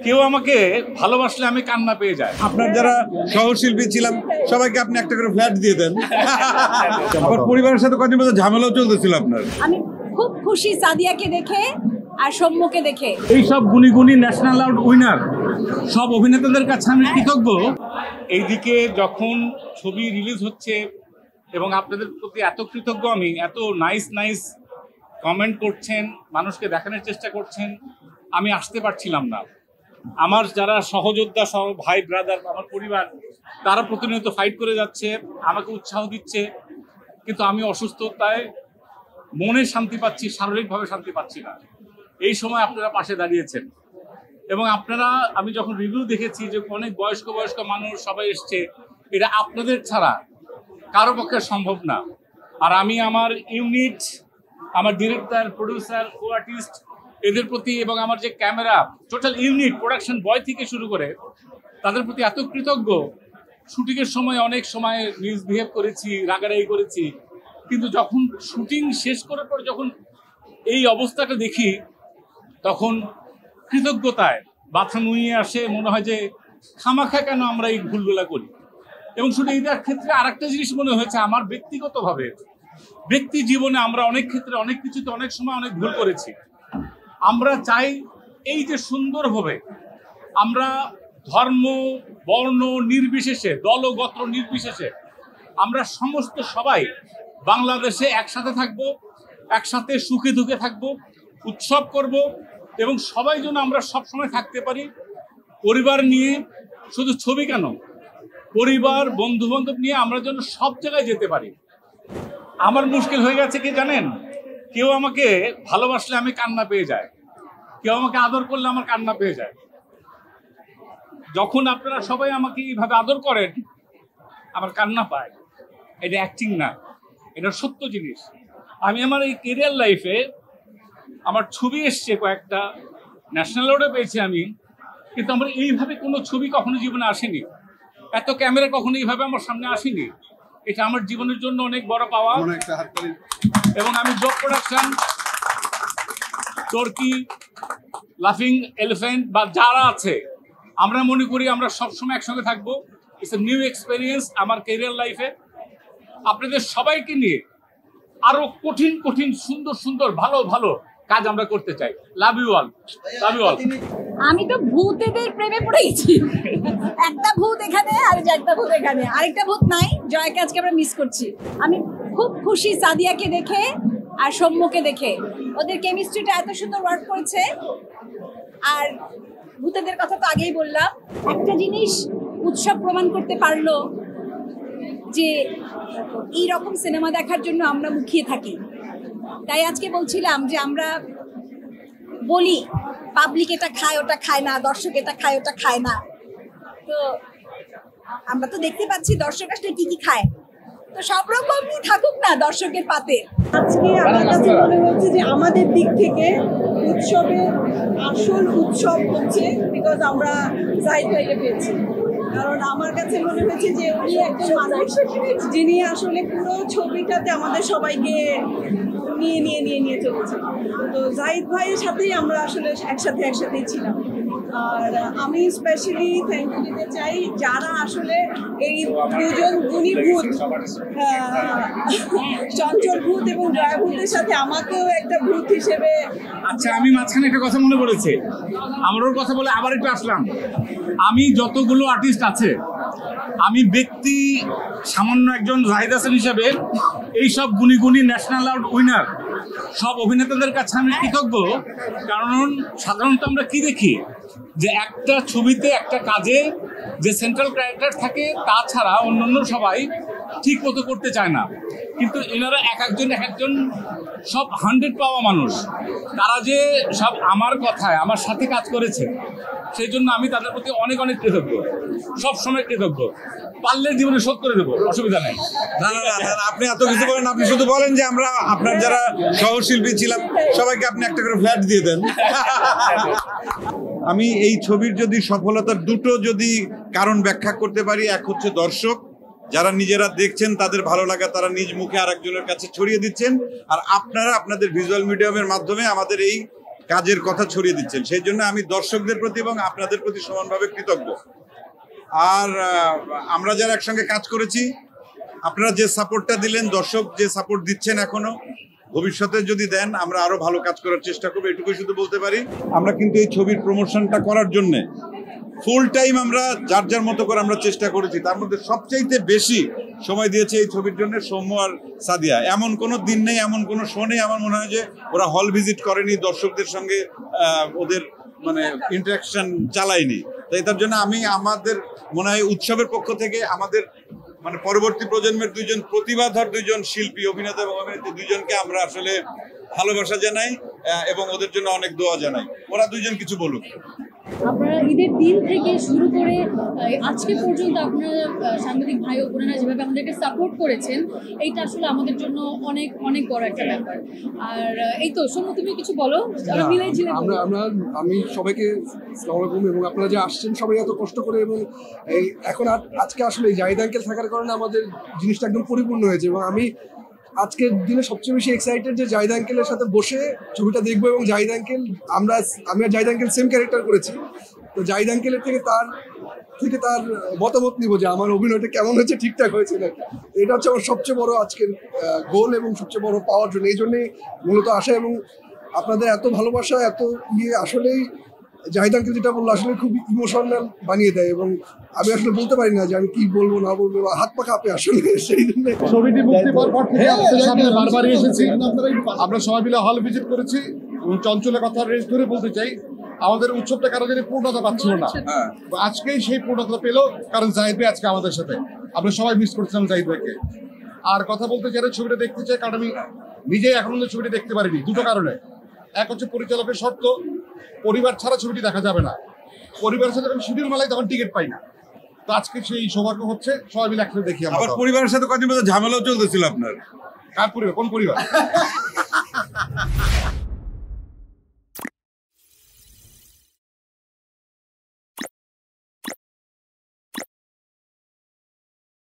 কেউ আমাকে ভালোবাসলে আমি কান্না পেয়ে যাই। আপনার যারা সহশিল্পী ছিলাম সবাইকে আপনি একটা করে ফ্ল্যাট দিয়ে দেন। আমার পরিবারের সাথে কদিন বছর ঝামেলাও চলতেছিল আপনার। আমি খুব খুশি সাদিয়াকে দেখে আর সৌম্যকে দেখে। এই সব গুণী গুণী ন্যাশনাল অ্যাওয়ার্ড উইনার সব অভিনেতাদের কাছে আমি কৃতজ্ঞ। এইদিকে যখন ছবি রিলিজ হচ্ছে এবং আপনাদের প্রতি এত কৃতজ্ঞ আমি, এত নাইস কমেন্ট করছেন, মানুষকে দেখানোর চেষ্টা করছেন, আমি আসতে পারছিলাম না। আমার যারা সহযোদ্ধা, সহ ভাই ব্রাদার, আমার পরিবার, তারা প্রতিনিয়ত ফাইট করে যাচ্ছে, আমাকে উৎসাহ দিচ্ছে, কিন্তু আমি অসুস্থতায় মনে শান্তি পাচ্ছি, শারীরিকভাবে শান্তি পাচ্ছি না। এই সময় আপনারা পাশে দাঁড়িয়েছেন এবং আপনারা, আমি যখন রিভিউ দেখেছি যে অনেক বয়স্ক মানুষ সবাই এসছে, এটা আপনাদের ছাড়া কারো পক্ষে সম্ভব না। আর আমি আমার ইউনিট, আমার ডিরেক্টর, প্রডিউসার, কো আর্টিস্ট, এদের প্রতি এবং আমার যে ক্যামেরা, টোটাল ইউনিট, প্রোডাকশন বয় থেকে শুরু করে তাদের প্রতি এত কৃতজ্ঞ। শুটিংয়ের সময় অনেক সময় মিসবিহেভ করেছি, রাগারাগি করেছি, কিন্তু যখন শুটিং শেষ করার পর যখন এই অবস্থাটা দেখি তখন কৃতজ্ঞতায় মাথা নুয়ে আসে। মনে হয় যে খামাখা কেন আমরা এই ভুলগুলা করি। এবং শুধু এইটার ক্ষেত্রে আরেকটা জিনিস মনে হয়েছে, আমার ব্যক্তিগতভাবে, ব্যক্তি জীবনে আমরা অনেক ক্ষেত্রে অনেক কিছুতে অনেক সময় অনেক ভুল করেছি। আমরা চাই এই যে সুন্দরভাবে আমরা ধর্ম বর্ণ নির্বিশেষে, দল গোত্র নির্বিশেষে আমরা সমস্ত সবাই বাংলাদেশে একসাথে থাকব, একসাথে সুখে দুঃখে থাকব, উৎসব করব এবং সবাই যেন আমরা সবসময় থাকতে পারি পরিবার নিয়ে। শুধু ছবি কেন, পরিবার বন্ধু বান্ধব নিয়ে আমরা যেন সব জায়গায় যেতে পারি। আমার মুশকিল হয়ে গেছে কি জানেন, কেউ আমাকে ভালোবাসলে আমি কান্না পেয়ে যাই, কেউ আমাকে আদর করলে আমার কান্না পেয়ে যায়। যখন আপনারা সবাই আমাকে এইভাবে আদর করেন আমার কান্না পায়। এটা অ্যাক্টিং না, এটা সত্য জিনিস। আমি আমার এই কেরিয়ার লাইফে আমার ছবি এসছে কয়েকটা, ন্যাশনাল অ্যাওয়ার্ডে পেয়েছি আমি, কিন্তু আমার এইভাবে কোনো ছবি কখনো জীবনে আসেনি, এত ক্যামেরা কখনো এইভাবে আমার সামনে আসেনি। এটা আমার জীবনের জন্য অনেক বড় পাওয়া। এবং আমি জব প্রোডাকশন, টর্কি, লাফিং এলিফ্যান্ট বা যারা আছে, আমরা মনে করি আমরা সবসময় একসঙ্গে থাকবো। ইটস এ নিউ এক্সপিরিয়েন্স আমার ক্যারিয়ার লাইফে। আপনাদের সবাইকে নিয়ে আরো কঠিন সুন্দর ভালো কাজ আমরা করতে চাই। Love you all, love you all. আমি তো ভূতেদের প্রেমে পড়ে গেছি। একটা ভূত এখানে আর একটা ভূত এখানে, আরেকটা ভূত নাই। জয়কে আজকে আমরা মিস করছি। আমি খুব খুশি সাদিয়াকে দেখে আর সৌম্যকে দেখে। ওদের কেমিস্ট্রিটা এত সুন্দর ওয়ার্ক করেছে। আর ভূতেদের কথা তো আগেই বললাম। একটা জিনিস উৎসব প্রমাণ করতে পারলো যে এই রকম সিনেমা দেখার জন্য আমরা মুখিয়ে থাকি। তাই আজকে বলছিলাম যে আমরা বলি পাবলিক এটা খায় ওটা খায় না, দর্শক এটা খায় ওটা খায় না। তো আমরা তো দেখতে পাচ্ছি দর্শক আসলে কি খায়। তো সব রকমই থাকুক না দর্শকের পাতে। আজকে আমার কাছে মনে হচ্ছে যে আমাদের দিক থেকে উৎসবের আসল উৎসব হচ্ছে বিকজ আমরা জাহিদ ভাইকে পেয়েছি। কারণ আমার কাছে মনে হয়েছে যে উনি একজন মানুষ যিনি আসলে পুরো ছবিটাতে আমাদের সবাইকে নিয়ে চলেছে। তো জাহিদ ভাইয়ের সাথেই আমরা আসলে একসাথেই ছিলাম। আর আমি স্পেশালি থ্যাংক ইউ দিতে চাই যারা আসলে এই দুজন গুণী ভূত, চঞ্চল ভূত এবং জয়া ভূতের সাথে আমাকেও একটা ভূত হিসেবে। আচ্ছা, আমি মাঝখানে একটা কথা মনে পড়েছে, আমারও কথা বলে আবার একটু আসলাম। আমি যতগুলো আর্টিস্ট আছে, আমি ব্যক্তি সামান্য একজন জাহিদ হাসান হিসাবে এইসব গুণী ন্যাশনাল অ্যাওয়ার্ড উইনার সব অভিনেতাদের কাছে আমি কৃতজ্ঞ। কারণ সাধারণত আমরা কি দেখি যে একটা ছবিতে একটা কাজে যে সেন্ট্রাল ক্যারেক্টার থাকে তাছাড়া অন্যান্য সবাই ঠিক মতো করতে চায় না। কিন্তু এনারা এক একজন সব 100 পাওয়া মানুষ, তারা যে সব আমার কথায় আমার সাথে কাজ করেছে, সেই জন্য আমি তাদের প্রতি অনেক কৃতজ্ঞ, সবসময় কৃতজ্ঞ। পারলে জীবনে শোধ করে দেবো, অসুবিধা নেই। না, আপনি এত কিছু বলেন, আপনি শুধু বলেন যে আমরা আপনার যারা সহশিল্পী ছিলাম সবাইকে আপনি একটা করে ফ্ল্যাট দিয়ে দেন। আমি এই ছবির যদি সফলতার দুটো যদি কারণ ব্যাখ্যা করতে পারি, এক হচ্ছে দর্শক, যারা নিজেরা দেখছেন তাদের ভালো লাগা তারা নিজ মুখে আরেকজনের কাছে ছড়িয়ে দিচ্ছেন, আর আপনারা আপনাদের ভিজুয়াল মিডিয়ামের মাধ্যমে আমাদের এই কাজের কথা ছড়িয়ে দিচ্ছেন, সেই জন্য আমি দর্শকদের প্রতি এবং আপনাদের প্রতি সমানভাবে কৃতজ্ঞ। আর আমরা যারা একসঙ্গে কাজ করেছি, আপনারা যে সাপোর্টটা দিলেন, দর্শক যে সাপোর্ট দিচ্ছেন এখনো, ভবিষ্যতে যদি দেন আমরা আরো ভালো কাজ করার চেষ্টা করবো, এটুকুই শুধু বলতে পারি। আমরা কিন্তু এই ছবির প্রমোশনটা করার জন্য ফুল টাইম আমরা যার যার মতো করে আমরা চেষ্টা করেছি। তার মধ্যে সবচাইতে বেশি সময় দিয়েছে এই ছবির জন্য সৌম্য আর সাদিয়া। এমন কোনো দিন নেই, এমন কোনো শো নেই আমার মনে হয় যে ওরা হল ভিজিট করেনি, দর্শকদের সঙ্গে ওদের মানে ইন্টারাকশন চালায়নি। তাই তার জন্য আমি আমাদের মনে হয় উৎসবের পক্ষ থেকে আমাদের মানে পরবর্তী প্রজন্মের দুইজন প্রতিভাধর দুইজন শিল্পী, অভিনেতা এবং অভিনেত্রী দুইজনকে আমরা আসলে ভালোবাসা জানাই এবং ওদের জন্য অনেক দোয়া জানাই। ওরা দুইজন কিছু বলুক। আপনারা ঈদের দিন থেকে শুরু করে আজকে পর্যন্ত আপনারা সাংবাদিক ভাই ও বোনেরা যেভাবে আমাদেরকে সাপোর্ট করেছেন, এইটা আসলে আমাদের জন্য অনেক অনেক বড় একটা ব্যাপার। আর এই তো সৌম্য, তুমি কিছু বলো। আমি সবাইকে আসসালামু আলাইকুম, এবং আপনারা যে আসছেন সবাই এত কষ্ট করে, এবং এই এখন আজকে আসলে জাহিদ আঙ্কেল থাকার কারণে আমাদের জিনিসটা একদম পরিপূর্ণ হয়েছে। এবং আমি আজকের দিনে সবচেয়ে বেশি এক্সাইটেড যে জাহিদ আঙ্কেলের সাথে বসে ছবিটা দেখবো, এবং জাহিদ আঙ্কেল আমি আর জাহিদ আঙ্কেল সেম ক্যারেক্টার করেছি, তো জাহিদ আঙ্কেলের থেকে তার মতামত নিব যে আমার অভিনয়টা কেমন হয়েছে, ঠিকঠাক হয়েছে নাকি। এটা হচ্ছে আমার সবচেয়ে বড় আজকের গোল এবং সবচেয়ে বড় পাওয়ার জন্য, এই জন্যই মূলত আসা। এবং আপনাদের এত ভালোবাসা, এত আসলেই জাহিদ আঙ্কেল যেটা বললো আসলে খুব ইমোশনাল বানিয়ে দেয়, এবং আমি আসলে বলতে পারি না যে আমি কি বলবো না বলবো, হাত পা কাঁপে আসলে। সেই জন্য ছবিটি মুক্তি পাওয়ার পর থেকে আপনাদের সামনে বারবারই এসেছি, আমরা সবাই মিলে হল ভিজিট করেছি। এবং চঞ্চলের কথা রেস ধরে বলতে চাই, আমাদের উৎসবটা কারো জন্য পূর্ণতা পাচ্ছিল না, আজকেই সেই পূর্ণতা পেলো, কারণ জাহিদ ভাই আজকে আমাদের সাথে। আমরা সবাই মিস করছিলাম জাহিদ ভাইকে। আর কথা বলতে চাই, ছবিটা দেখতে চাই, কারণ আমি নিজেই এখন ছবিটা দেখতে পারিনি দুটো কারণে। এক হচ্ছে পরিচালকের শর্ত, পরিবার ছাড়া ছবিটি দেখা যাবে না। পরিবারের সাথে যখন শিডিউল মেলায় তখন টিকিট পাই না, তো আজকে সেই সৌভাগ্য হচ্ছে সবাই মিলে একসাথে দেখি। আবার পরিবারের সাথে কদিন মতো ঝামেলাও চলতেছিল আপনার। কার পরিবার? কোন পরিবার?